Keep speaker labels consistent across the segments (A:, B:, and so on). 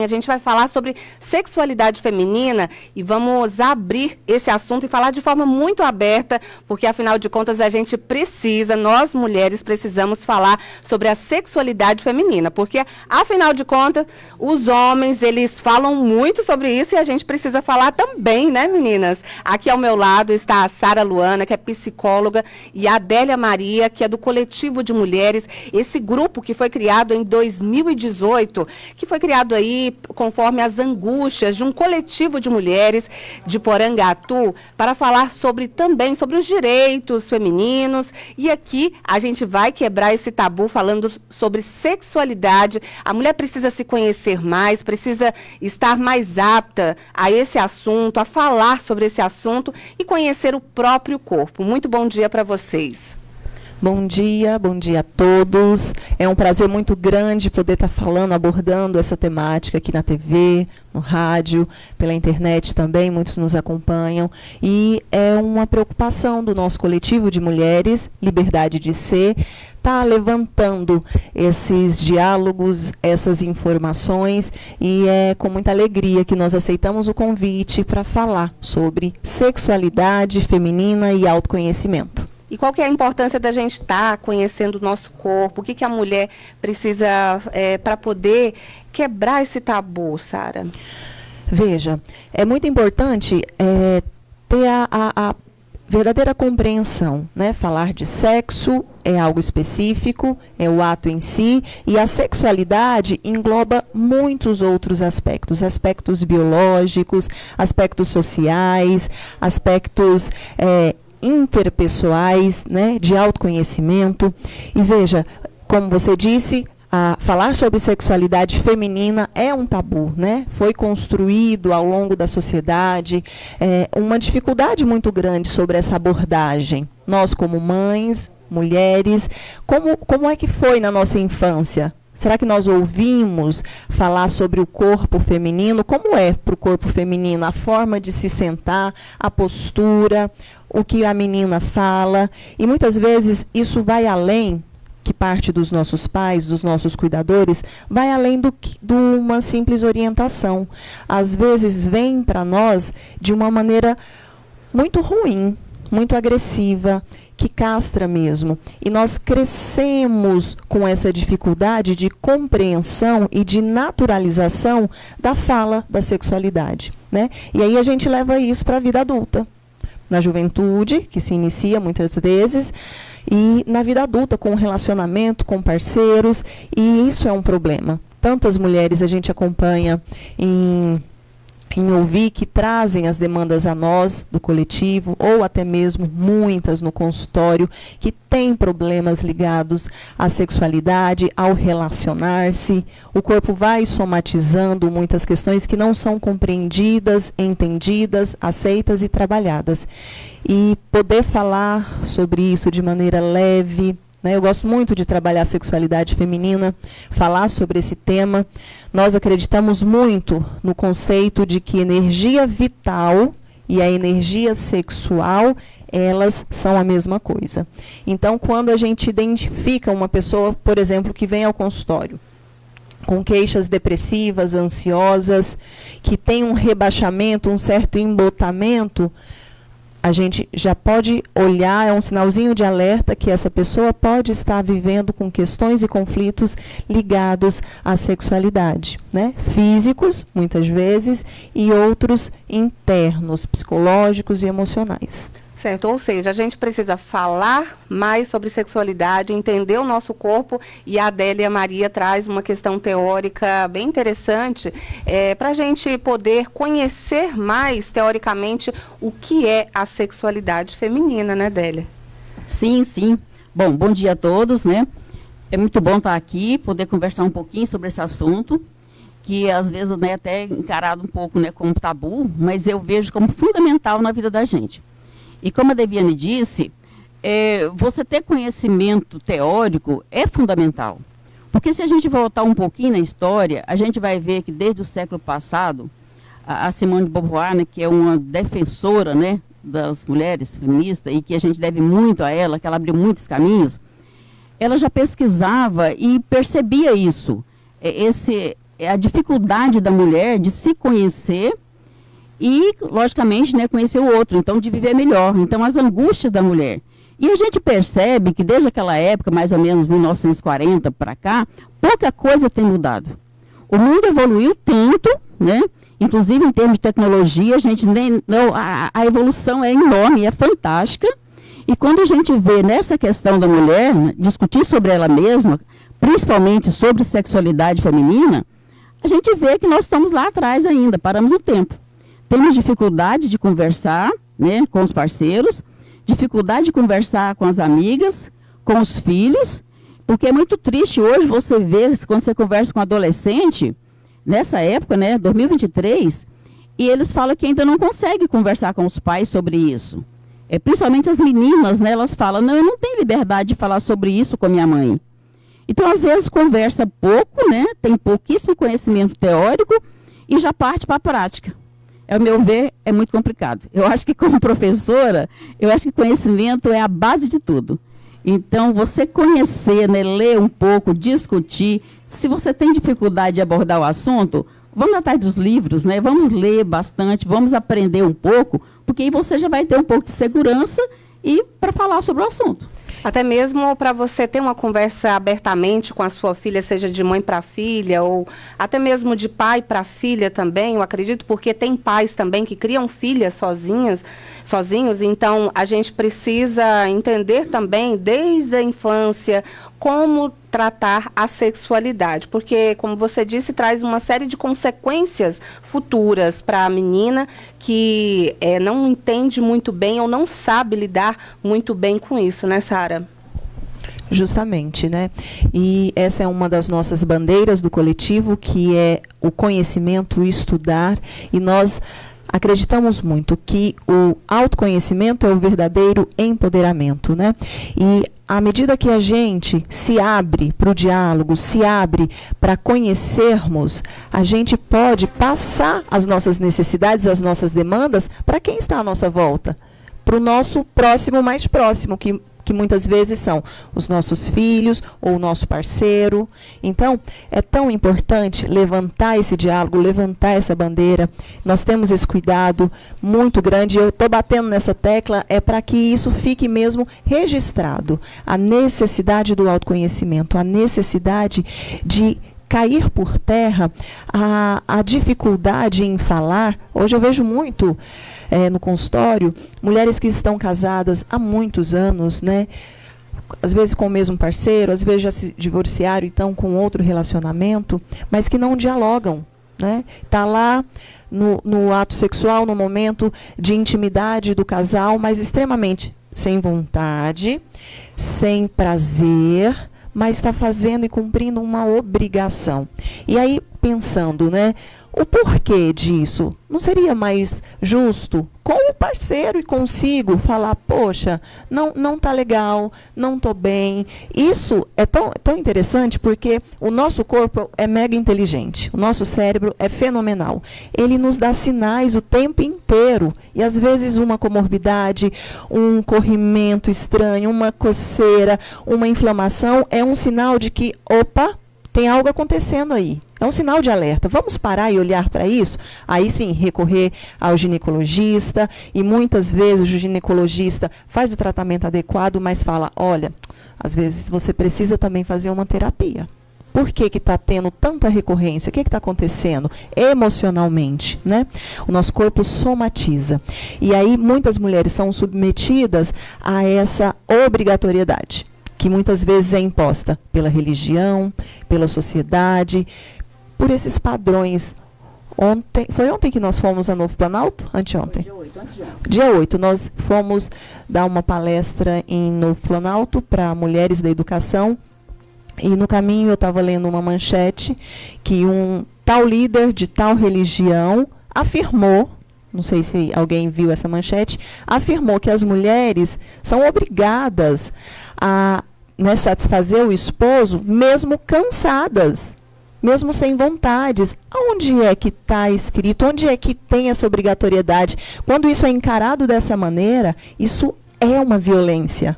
A: A gente vai falar sobre sexualidade feminina e vamos abrir esse assunto e falar de forma muito aberta, porque afinal de contas a gente precisa, nós mulheres precisamos falar sobre a sexualidade feminina, porque afinal de contas os homens, eles falam muito sobre isso e a gente precisa falar também, né, meninas? Aqui ao meu lado está a Sara Luana, que é psicóloga, e a Adélia Maria, que é do Coletivo de Mulheres, esse grupo que foi criado em 2018, que foi criado aí conforme as angústias de um coletivo de mulheres de Porangatu, para falar também sobre os direitos femininos. E aqui a gente vai quebrar esse tabu falando sobre sexualidade. A mulher precisa se conhecer mais, precisa estar mais apta a esse assunto, a falar sobre esse assunto e conhecer o próprio corpo. Muito bom dia para vocês.
B: Bom dia a todos. É um prazer muito grande poder estar falando, abordando essa temática aqui na TV, no rádio, pela internet também, muitos nos acompanham. E é uma preocupação do nosso coletivo de mulheres, Liberdade de Ser, tá levantando esses diálogos, essas informações, e é com muita alegria que nós aceitamos o convite para falar sobre sexualidade feminina e autoconhecimento.
A: E qual que é a importância da gente estar conhecendo o nosso corpo? O que a mulher precisa para poder quebrar esse tabu, Sara?
B: Veja, é muito importante ter a verdadeira compreensão, né? Falar de sexo é algo específico, é o ato em si, e a sexualidade engloba muitos outros aspectos, aspectos biológicos, aspectos sociais, aspectos interpessoais, né, de autoconhecimento. E veja, como você disse, falar sobre sexualidade feminina é um tabu, né? Foi construído ao longo da sociedade uma dificuldade muito grande sobre essa abordagem. Nós, como mães, mulheres, como é que foi na nossa infância? Será que nós ouvimos falar sobre o corpo feminino? Como é para o corpo feminino a forma de se sentar, a postura, o que a menina fala? E muitas vezes isso vai além, que parte dos nossos pais, dos nossos cuidadores, vai além de uma simples orientação. Às vezes vem para nós de uma maneira muito ruim, muito agressiva, que castra mesmo. E nós crescemos com essa dificuldade de compreensão e de naturalização da fala da sexualidade, né? E aí a gente leva isso para a vida adulta. Na juventude, que se inicia muitas vezes, e na vida adulta, com relacionamento, com parceiros, e isso é um problema. Tantas mulheres a gente acompanha em ouvir que trazem as demandas a nós, do coletivo, ou até mesmo muitas no consultório, que têm problemas ligados à sexualidade, ao relacionar-se. O corpo vai somatizando muitas questões que não são compreendidas, entendidas, aceitas e trabalhadas. E poder falar sobre isso de maneira leve, né? Eu gosto muito de trabalhar a sexualidade feminina, falar sobre esse tema. Nós acreditamos muito no conceito de que energia vital e a energia sexual, elas são a mesma coisa. Então, quando a gente identifica uma pessoa, por exemplo, que vem ao consultório, com queixas depressivas, ansiosas, que tem um rebaixamento, um certo embotamento, a gente já pode olhar, é um sinalzinho de alerta que essa pessoa pode estar vivendo com questões e conflitos ligados à sexualidade, né? Físicos, muitas vezes, e outros internos, psicológicos e emocionais.
A: Certo, ou seja, a gente precisa falar mais sobre sexualidade, entender o nosso corpo, e a Adélia Maria traz uma questão teórica bem interessante para a gente poder conhecer mais, teoricamente, o que é a sexualidade feminina, né, Adélia?
C: Sim, sim. Bom dia a todos, né? É muito bom estar aqui, poder conversar um pouquinho sobre esse assunto, que às vezes, né, até encarado um pouco, né, como tabu, mas eu vejo como fundamental na vida da gente. E como a Deviane disse, você ter conhecimento teórico é fundamental. Porque se a gente voltar um pouquinho na história, a gente vai ver que desde o século passado, a Simone de Beauvoir, né, que é uma defensora, né, das mulheres feministas, e que a gente deve muito a ela, que ela abriu muitos caminhos, ela já pesquisava e percebia isso. a dificuldade da mulher de se conhecer e, logicamente, né, conhecer o outro, então de viver melhor. Então, as angústias da mulher. E a gente percebe que desde aquela época, mais ou menos 1940 para cá, pouca coisa tem mudado. O mundo evoluiu tanto, né? Inclusive em termos de tecnologia, a evolução é enorme, é fantástica. E quando a gente vê nessa questão da mulher, né, discutir sobre ela mesma, principalmente sobre sexualidade feminina, a gente vê que nós estamos lá atrás ainda, paramos o tempo. Temos dificuldade de conversar, né, com os parceiros, dificuldade de conversar com as amigas, com os filhos, porque é muito triste hoje você ver, quando você conversa com um adolescente, nessa época, né, 2023, e eles falam que ainda não conseguem conversar com os pais sobre isso. Principalmente as meninas, né, elas falam, não, eu não tenho liberdade de falar sobre isso com minha mãe. Então, às vezes, conversa pouco, né, tem pouquíssimo conhecimento teórico e já parte para a prática. Ao meu ver, é muito complicado. Eu acho que, como professora, eu acho que conhecimento é a base de tudo. Então, você conhecer, né, ler um pouco, discutir. Se você tem dificuldade de abordar o assunto, vamos atrás dos livros, né? Vamos ler bastante, vamos aprender um pouco, porque aí você já vai ter um pouco de segurança e para falar sobre o assunto.
A: Até mesmo para você ter uma conversa abertamente com a sua filha, seja de mãe para filha, ou até mesmo de pai para filha também, eu acredito, porque tem pais também que criam filhas sozinhos, então a gente precisa entender também, desde a infância, como tratar a sexualidade, porque, como você disse, traz uma série de consequências futuras para a menina que não entende muito bem ou não sabe lidar muito bem com isso, né, Sara?
B: Justamente, né? E essa é uma das nossas bandeiras do coletivo, que é o conhecimento, o estudar, e nós acreditamos muito que o autoconhecimento é o verdadeiro empoderamento, né? E à medida que a gente se abre para o diálogo, se abre para conhecermos, a gente pode passar as nossas necessidades, as nossas demandas para quem está à nossa volta, para o nosso próximo mais próximo, que muitas vezes são os nossos filhos ou o nosso parceiro. Então, é tão importante levantar esse diálogo, levantar essa bandeira. Nós temos esse cuidado muito grande. Eu estou batendo nessa tecla para que isso fique mesmo registrado. A necessidade do autoconhecimento, a necessidade de cair por terra a dificuldade em falar. Hoje eu vejo muito no consultório mulheres que estão casadas há muitos anos, né? Às vezes com o mesmo parceiro, às vezes já se divorciaram, então com outro relacionamento, mas que não dialogam, né? Está lá no ato sexual, no momento de intimidade do casal, mas extremamente sem vontade, sem prazer, mas está fazendo e cumprindo uma obrigação. E aí, pensando, né, o porquê disso? Não seria mais justo com o parceiro e consigo falar, poxa, não está legal, não estou bem. Isso é tão interessante porque o nosso corpo é mega inteligente, o nosso cérebro é fenomenal. Ele nos dá sinais o tempo inteiro. E às vezes uma comorbidade, um corrimento estranho, uma coceira, uma inflamação é um sinal de que, opa, tem algo acontecendo aí. É um sinal de alerta. Vamos parar e olhar para isso? Aí sim, recorrer ao ginecologista. E muitas vezes o ginecologista faz o tratamento adequado, mas fala, olha, às vezes você precisa também fazer uma terapia. Por que está tendo tanta recorrência? O que está acontecendo emocionalmente, né? O nosso corpo somatiza. E aí muitas mulheres são submetidas a essa obrigatoriedade, que muitas vezes é imposta pela religião, pela sociedade, por esses padrões. Foi ontem que nós fomos a Novo Planalto? Anteontem?
C: Dia 8, antes de ontem.
B: Dia 8, nós fomos dar uma palestra em Novo Planalto para mulheres da educação. E no caminho eu estava lendo uma manchete que um tal líder de tal religião afirmou, não sei se alguém viu essa manchete, afirmou que as mulheres são obrigadas a satisfazer o esposo mesmo cansadas, mesmo sem vontades. Onde é que está escrito? Onde é que tem essa obrigatoriedade? Quando isso é encarado dessa maneira, isso é uma violência.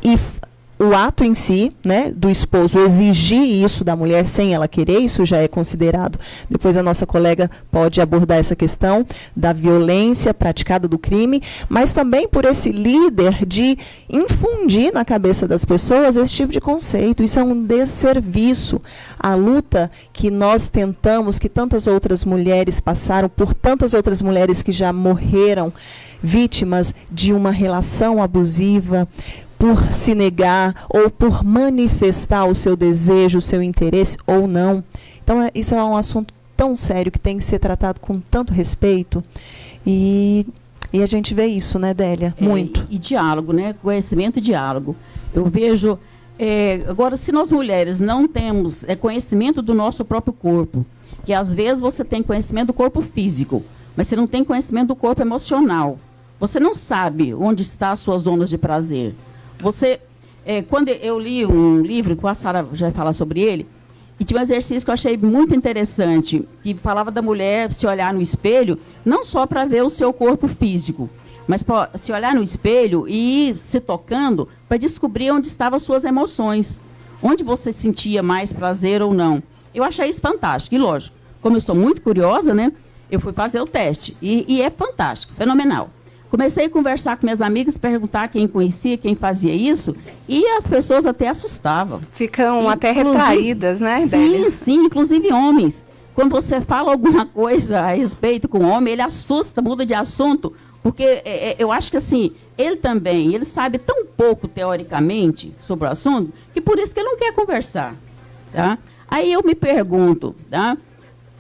B: E o ato em si, né, do esposo exigir isso da mulher sem ela querer, isso já é considerado. Depois a nossa colega pode abordar essa questão da violência praticada do crime, mas também por esse líder de infundir na cabeça das pessoas esse tipo de conceito. Isso é um desserviço. A luta que nós tentamos, que tantas outras mulheres passaram, por tantas outras mulheres que já morreram vítimas de uma relação abusiva, por se negar ou por manifestar o seu desejo, o seu interesse ou não. Então, isso é um assunto tão sério que tem que ser tratado com tanto respeito. E a gente vê isso, né, Délia? Muito.
C: E diálogo, né? Conhecimento e diálogo. Eu vejo... agora, se nós mulheres não temos conhecimento do nosso próprio corpo, que às vezes você tem conhecimento do corpo físico, mas você não tem conhecimento do corpo emocional. Você não sabe onde estão as suas zonas de prazer. Quando eu li um livro, que a Sara já vai falar sobre ele, e tinha um exercício que eu achei muito interessante, que falava da mulher se olhar no espelho, não só para ver o seu corpo físico, mas para se olhar no espelho e ir se tocando para descobrir onde estavam as suas emoções, onde você sentia mais prazer ou não. Eu achei isso fantástico. E lógico, como eu sou muito curiosa, né, eu fui fazer o teste. E é fantástico, fenomenal. Comecei a conversar com minhas amigas, perguntar quem conhecia, quem fazia isso, e as pessoas até assustavam.
A: Ficam até retraídas, né, Délia?
C: Sim, inclusive homens. Quando você fala alguma coisa a respeito com o homem, ele assusta, muda de assunto, porque eu acho que assim, ele sabe tão pouco teoricamente sobre o assunto, que por isso que ele não quer conversar. Tá? Aí eu me pergunto, tá?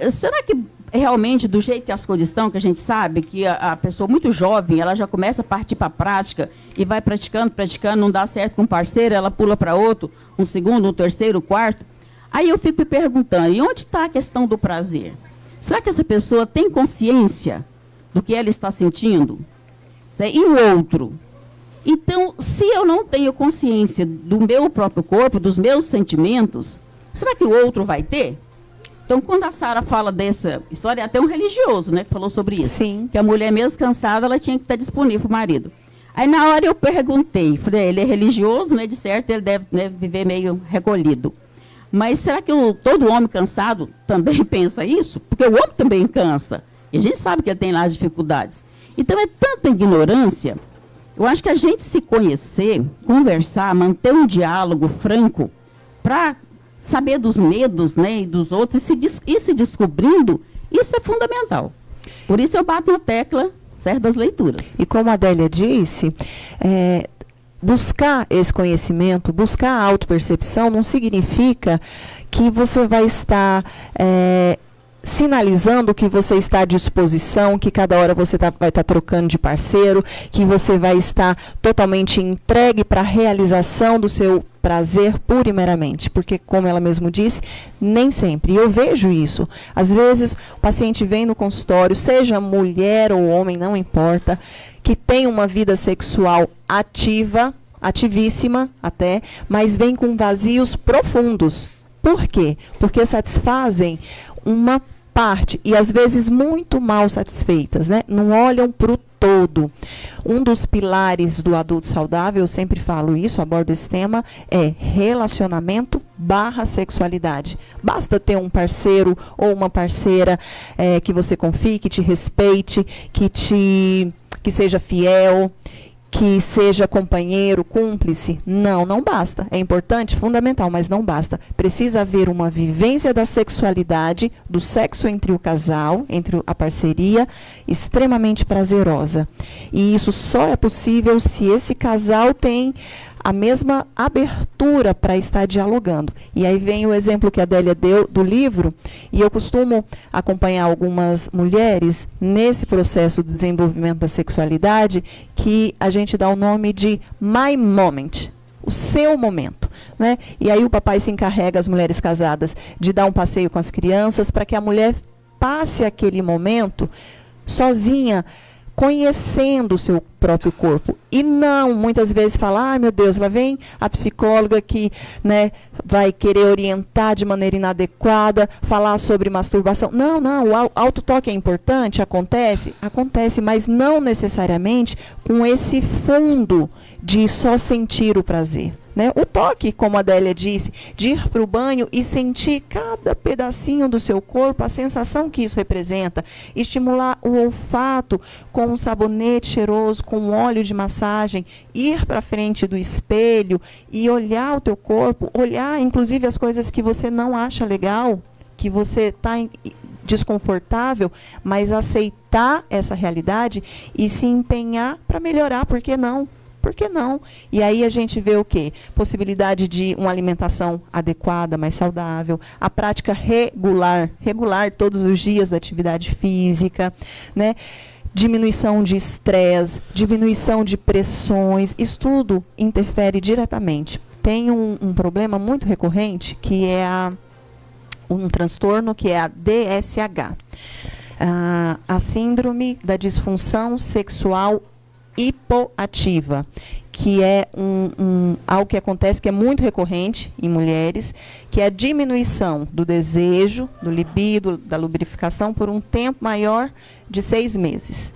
C: Será que realmente, do jeito que as coisas estão, que a gente sabe que a pessoa muito jovem, ela já começa a partir para a prática e vai praticando, não dá certo com um parceiro, ela pula para outro, um segundo, um terceiro, um quarto. Aí eu fico me perguntando, e onde está a questão do prazer? Será que essa pessoa tem consciência do que ela está sentindo? E o outro? Então, se eu não tenho consciência do meu próprio corpo, dos meus sentimentos, será que o outro vai ter? Então, quando a Sara fala dessa história, é até um religioso, né, que falou sobre isso.
B: Sim.
C: Que a mulher, mesmo cansada, ela tinha que estar disponível para o marido. Aí, na hora, eu perguntei, falei, ele é religioso, né, de certo, ele deve, né, viver meio recolhido. Mas será que todo homem cansado também pensa isso? Porque o homem também cansa. E a gente sabe que ele tem lá as dificuldades. Então, é tanta ignorância. Eu acho que a gente se conhecer, conversar, manter um diálogo franco, para saber dos medos, né, e dos outros, e se descobrindo, isso é fundamental. Por isso eu bato na tecla, certo, das leituras.
B: E como a Délia disse, buscar esse conhecimento, buscar a autopercepção, não significa que você vai estar sinalizando que você está à disposição, que cada hora você vai estar trocando de parceiro, que você vai estar totalmente entregue para a realização do seu prazer pura e meramente, porque, como ela mesmo disse, nem sempre. E eu vejo isso. Às vezes, o paciente vem no consultório, seja mulher ou homem, não importa, que tem uma vida sexual ativa, ativíssima até, mas vem com vazios profundos. Por quê? Porque satisfazem uma parte, e às vezes muito mal satisfeitas, né? Não olham para o todo. Um dos pilares do adulto saudável, eu sempre falo isso, abordo esse tema, é relacionamento / sexualidade. Basta ter um parceiro ou uma parceira que você confie, que te respeite, que seja fiel, que seja companheiro, cúmplice. Não basta. É importante, fundamental, mas não basta. Precisa haver uma vivência da sexualidade, do sexo entre o casal, entre a parceria, extremamente prazerosa. E isso só é possível se esse casal tem a mesma abertura para estar dialogando. E aí vem o exemplo que a Délia deu do livro, e eu costumo acompanhar algumas mulheres nesse processo do desenvolvimento da sexualidade, que a gente dá o nome de My Moment, o seu momento, né? E aí o papai se encarrega, as mulheres casadas, de dar um passeio com as crianças, para que a mulher passe aquele momento sozinha, conhecendo o seu próprio corpo. E não, muitas vezes fala, ai meu Deus, lá vem a psicóloga que, né, vai querer orientar de maneira inadequada, falar sobre masturbação. Não, o autotoque é importante, acontece, mas não necessariamente com esse fundo de só sentir o prazer. Né? O toque, como a Adélia disse, de ir para o banho e sentir cada pedacinho do seu corpo, a sensação que isso representa, estimular o olfato com um sabonete cheiroso, com um óleo de massagem, ir para frente do espelho e olhar o teu corpo, olhar inclusive as coisas que você não acha legal, que você está desconfortável, mas aceitar essa realidade e se empenhar para melhorar, por que não? Por que não? E aí a gente vê o quê? Possibilidade de uma alimentação adequada, mais saudável, a prática regular todos os dias da atividade física, né? Diminuição de estresse, diminuição de pressões, isso tudo interfere diretamente. Tem um problema muito recorrente, que é um transtorno, que é a DSH, a síndrome da disfunção sexual hipoativa, que é algo que acontece, que é muito recorrente em mulheres, que é a diminuição do desejo, do libido, da lubrificação por um tempo maior de 6 meses.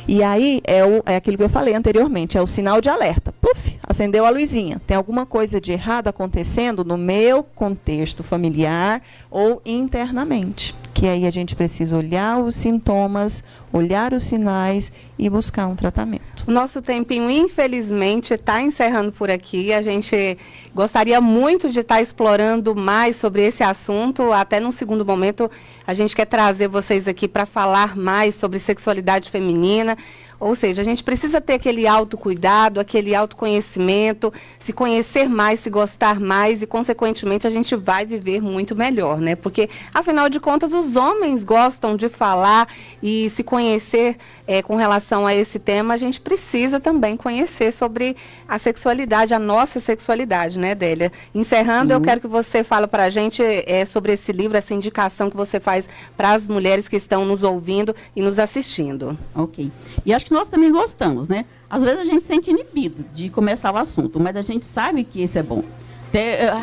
B: E aí é aquilo que eu falei anteriormente, é o sinal de alerta. Puf, acendeu a luzinha. Tem alguma coisa de errado acontecendo no meu contexto familiar ou internamente. Que aí a gente precisa olhar os sintomas, olhar os sinais e buscar um tratamento.
A: O nosso tempinho, infelizmente, está encerrando por aqui. A gente gostaria muito de estar explorando mais sobre esse assunto. Até num segundo momento, a gente quer trazer vocês aqui para falar mais sobre sexualidade feminina. Ou seja, a gente precisa ter aquele autocuidado, aquele autoconhecimento, se conhecer mais, se gostar mais e, consequentemente, a gente vai viver muito melhor, né? Porque, afinal de contas, os homens gostam de falar e se conhecer com relação a esse tema. A gente precisa também conhecer sobre a sexualidade, a nossa sexualidade, né, Délia? Encerrando, eu quero que você fale para a gente sobre esse livro, essa indicação que você faz para as mulheres que estão nos ouvindo e nos assistindo.
C: Ok. E acho que nós também gostamos, né? Às vezes a gente sente inibido de começar o assunto, mas a gente sabe que isso é bom.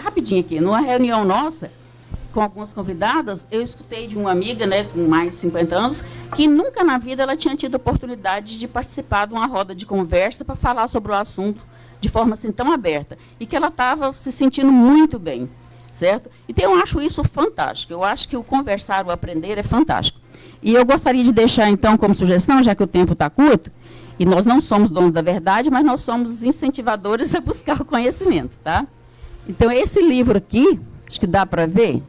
C: Rapidinho aqui, numa reunião nossa, com algumas convidadas, eu escutei de uma amiga, né, com mais de 50 anos, que nunca na vida ela tinha tido oportunidade de participar de uma roda de conversa para falar sobre o assunto de forma assim tão aberta. E que ela estava se sentindo muito bem, certo? Então eu acho isso fantástico. Eu acho que o conversar, o aprender é fantástico. E eu gostaria de deixar, então, como sugestão, já que o tempo está curto, e nós não somos donos da verdade, mas nós somos incentivadores a buscar o conhecimento, tá? Então, esse livro aqui, acho que dá para ver.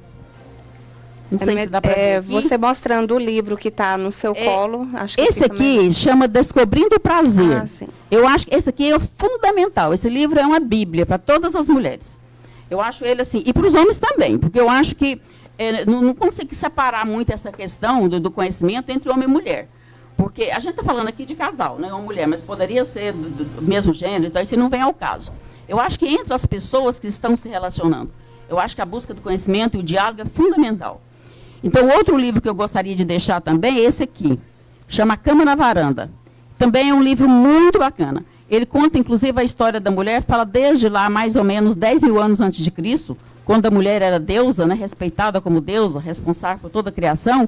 C: Não sei se dá para ver aqui.
A: Você mostrando o livro que está no seu colo. Acho que
C: esse aqui chama Descobrindo o Prazer.
A: Sim.
C: Eu acho que esse aqui é fundamental. Esse livro é uma bíblia para todas as mulheres. Eu acho ele assim, e para os homens também, porque eu acho que não consigo separar muito essa questão do conhecimento entre homem e mulher. Porque a gente está falando aqui de casal, né, uma mulher, mas poderia ser do mesmo gênero, então isso não vem ao caso. Eu acho que entre as pessoas que estão se relacionando, eu acho que a busca do conhecimento e o diálogo é fundamental. Então, outro livro que eu gostaria de deixar também é esse aqui, chama Cama na Varanda. Também é um livro muito bacana. Ele conta, inclusive, a história da mulher, fala desde lá, mais ou menos, 10 mil anos antes de Cristo, quando a mulher era deusa, né, respeitada como deusa, responsável por toda a criação,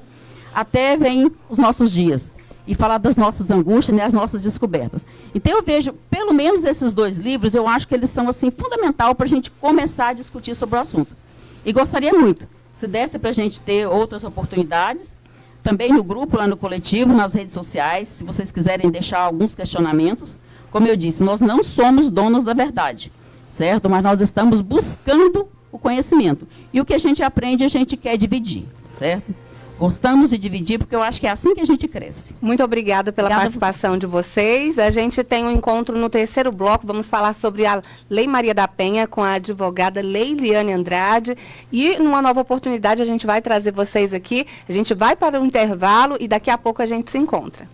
C: até vem os nossos dias. E falar das nossas angústias, né, as nossas descobertas. Então, eu vejo, pelo menos esses 2 livros, eu acho que eles são, assim, fundamental para a gente começar a discutir sobre o assunto. E gostaria muito, se desse para a gente ter outras oportunidades, também no grupo, lá no coletivo, nas redes sociais, se vocês quiserem deixar alguns questionamentos. Como eu disse, nós não somos donos da verdade, certo? Mas nós estamos buscando o conhecimento. E o que a gente aprende, a gente quer dividir, certo? Gostamos de dividir, porque eu acho que é assim que a gente cresce.
A: Muito obrigada pela participação de vocês. A gente tem um encontro no 3º bloco. Vamos falar sobre a Lei Maria da Penha com a advogada Leiliane Andrade. E numa nova oportunidade a gente vai trazer vocês aqui. A gente vai para o intervalo e daqui a pouco a gente se encontra.